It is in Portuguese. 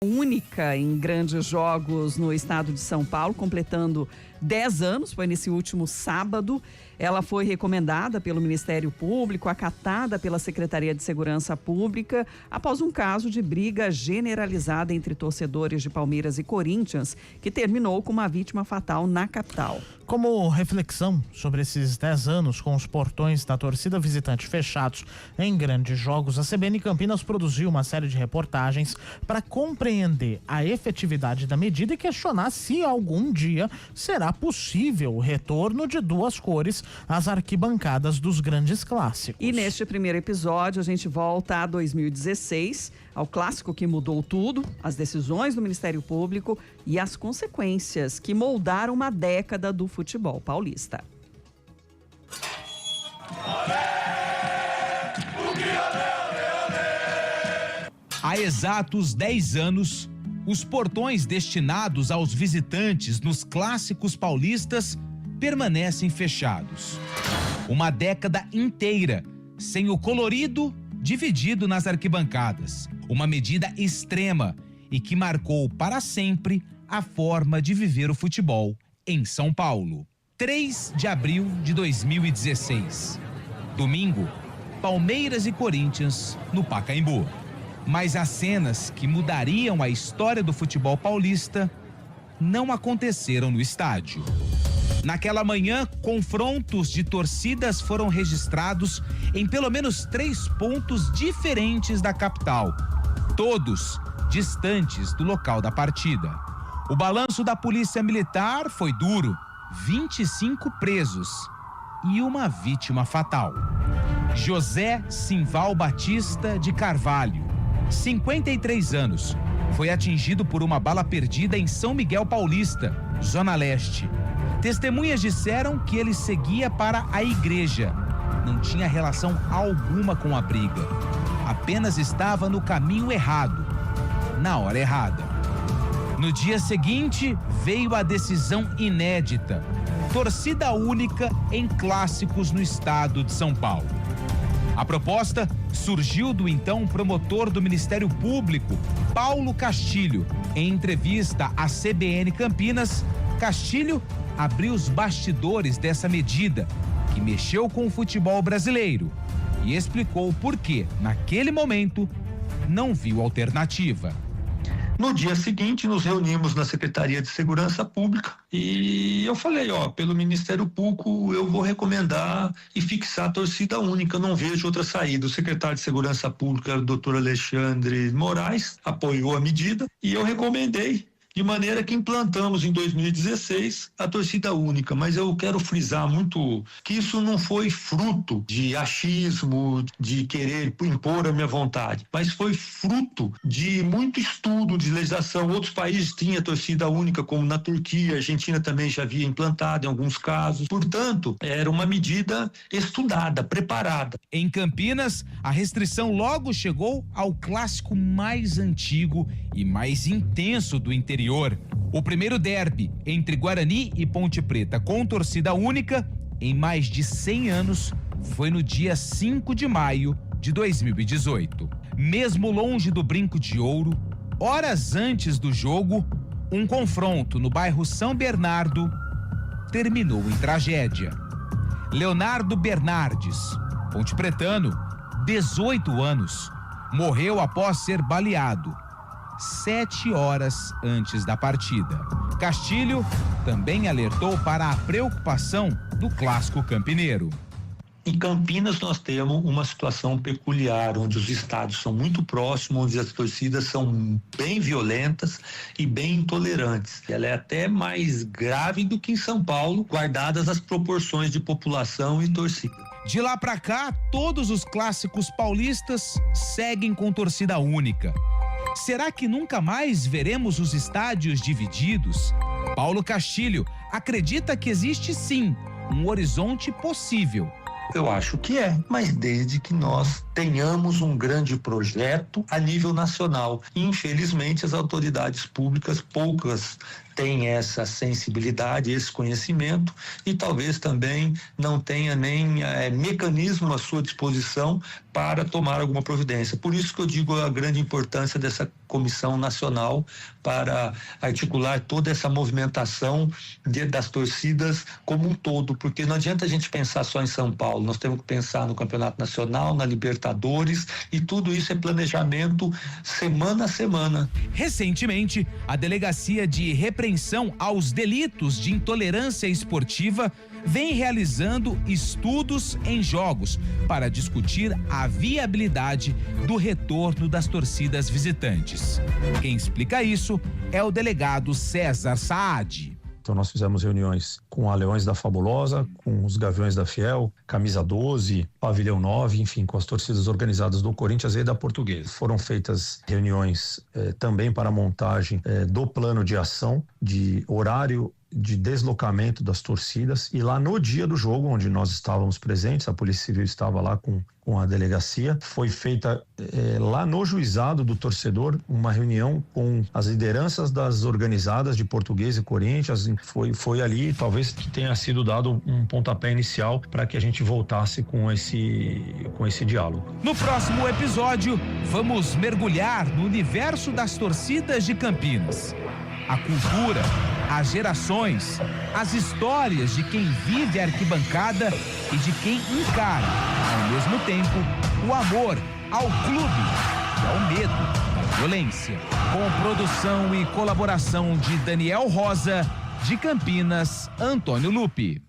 Única em grandes jogos no estado de São Paulo, completando 10 anos, foi nesse último sábado. Ela foi recomendada pelo Ministério Público, acatada pela Secretaria de Segurança Pública, após um caso de briga generalizada entre torcedores de Palmeiras e Corinthians, que terminou com uma vítima fatal na capital. Como reflexão sobre esses 10 anos com os portões da torcida visitante fechados em grandes jogos, a CBN Campinas produziu uma série de reportagens para compreender a efetividade da medida e questionar se algum dia será possível o retorno de duas cores às arquibancadas dos grandes clássicos. E neste primeiro episódio a gente volta a 2016, ao clássico que mudou tudo, as decisões do Ministério Público e as consequências que moldaram uma década do futebol paulista. Há exatos 10 anos, os portões destinados aos visitantes nos clássicos paulistas permanecem fechados. Uma década inteira, sem o colorido dividido nas arquibancadas. Uma medida extrema e que marcou para sempre a forma de viver o futebol em São Paulo. 3 de abril de 2016. Domingo, Palmeiras e Corinthians no Pacaembu. Mas as cenas que mudariam a história do futebol paulista não aconteceram no estádio. Naquela manhã, confrontos de torcidas foram registrados em pelo menos 3 pontos diferentes da capital, todos distantes do local da partida. O balanço da Polícia Militar foi duro: 25 presos e uma vítima fatal. José Simval Batista de Carvalho, 53 anos, foi atingido por uma bala perdida em São Miguel Paulista, Zona Leste. Testemunhas disseram que ele seguia para a igreja. Não tinha relação alguma com a briga. Apenas estava no caminho errado, na hora errada. No dia seguinte, veio a decisão inédita: torcida única em clássicos no estado de São Paulo. A proposta surgiu do então promotor do Ministério Público, Paulo Castilho. Em entrevista à CBN Campinas, Castilho abriu os bastidores dessa medida, que mexeu com o futebol brasileiro, e explicou por que, naquele momento, não viu alternativa. No dia seguinte, nos reunimos na Secretaria de Segurança Pública e eu falei, pelo Ministério Público eu vou recomendar e fixar a torcida única, eu não vejo outra saída. O secretário de Segurança Pública, o Dr. Alexandre Moraes, apoiou a medida e eu recomendei, de maneira que implantamos em 2016 a torcida única. Mas eu quero frisar muito que isso não foi fruto de achismo, de querer impor a minha vontade, mas foi fruto de muito estudo de legislação. Outros países tinham torcida única, como na Turquia, a Argentina também já havia implantado em alguns casos. Portanto, era uma medida estudada, preparada. Em Campinas, a restrição logo chegou ao clássico mais antigo e mais intenso do interior. O primeiro derby entre Guarani e Ponte Preta com torcida única em mais de 100 anos foi no dia 5 de maio de 2018. Mesmo longe do Brinco de Ouro, horas antes do jogo, um confronto no bairro São Bernardo terminou em tragédia. Leonardo Bernardes, pontepretano, 18 anos, morreu após ser baleado 7 horas antes da partida. Castilho também alertou para a preocupação do clássico campineiro. Em Campinas nós temos uma situação peculiar, onde os estádios são muito próximos, onde as torcidas são bem violentas e bem intolerantes. Ela é até mais grave do que em São Paulo, guardadas as proporções de população e torcida. De lá pra cá, todos os clássicos paulistas seguem com torcida única. Será que nunca mais veremos os estádios divididos? Paulo Castilho acredita que existe sim um horizonte possível. Eu acho que mas desde que nós tenhamos um grande projeto a nível nacional. Infelizmente, as autoridades públicas, poucas tem essa sensibilidade, esse conhecimento e talvez também não tenha nem mecanismo à sua disposição para tomar alguma providência. Por isso que eu digo a grande importância dessa comissão nacional para articular toda essa movimentação das torcidas como um todo, porque não adianta a gente pensar só em São Paulo, nós temos que pensar no Campeonato Nacional, na Libertadores, e tudo isso é planejamento semana a semana. Recentemente, a Delegacia de Repreensão aos Delitos de Intolerância Esportiva vem realizando estudos em jogos para discutir a viabilidade do retorno das torcidas visitantes. Quem explica isso é o delegado César Saad. Então nós fizemos reuniões com a Leões da Fabulosa, com os Gaviões da Fiel, Camisa 12, Pavilhão 9, enfim, com as torcidas organizadas do Corinthians e da Portuguesa. Foram feitas reuniões também para a montagem do plano de ação, de horário de deslocamento das torcidas, e lá no dia do jogo, onde nós estávamos presentes, a Polícia Civil estava lá com a delegacia, foi feita lá no juizado do torcedor uma reunião com as lideranças das organizadas de Portuguesa e Corinthians. Foi ali talvez que tenha sido dado um pontapé inicial para que a gente voltasse com esse diálogo. No próximo episódio, vamos mergulhar no universo das torcidas de Campinas. A cultura, as gerações, as histórias de quem vive a arquibancada e de quem encara, ao mesmo tempo, o amor ao clube e ao medo da violência. Com produção e colaboração de Daniel Rosa, de Campinas, Antônio Lupi.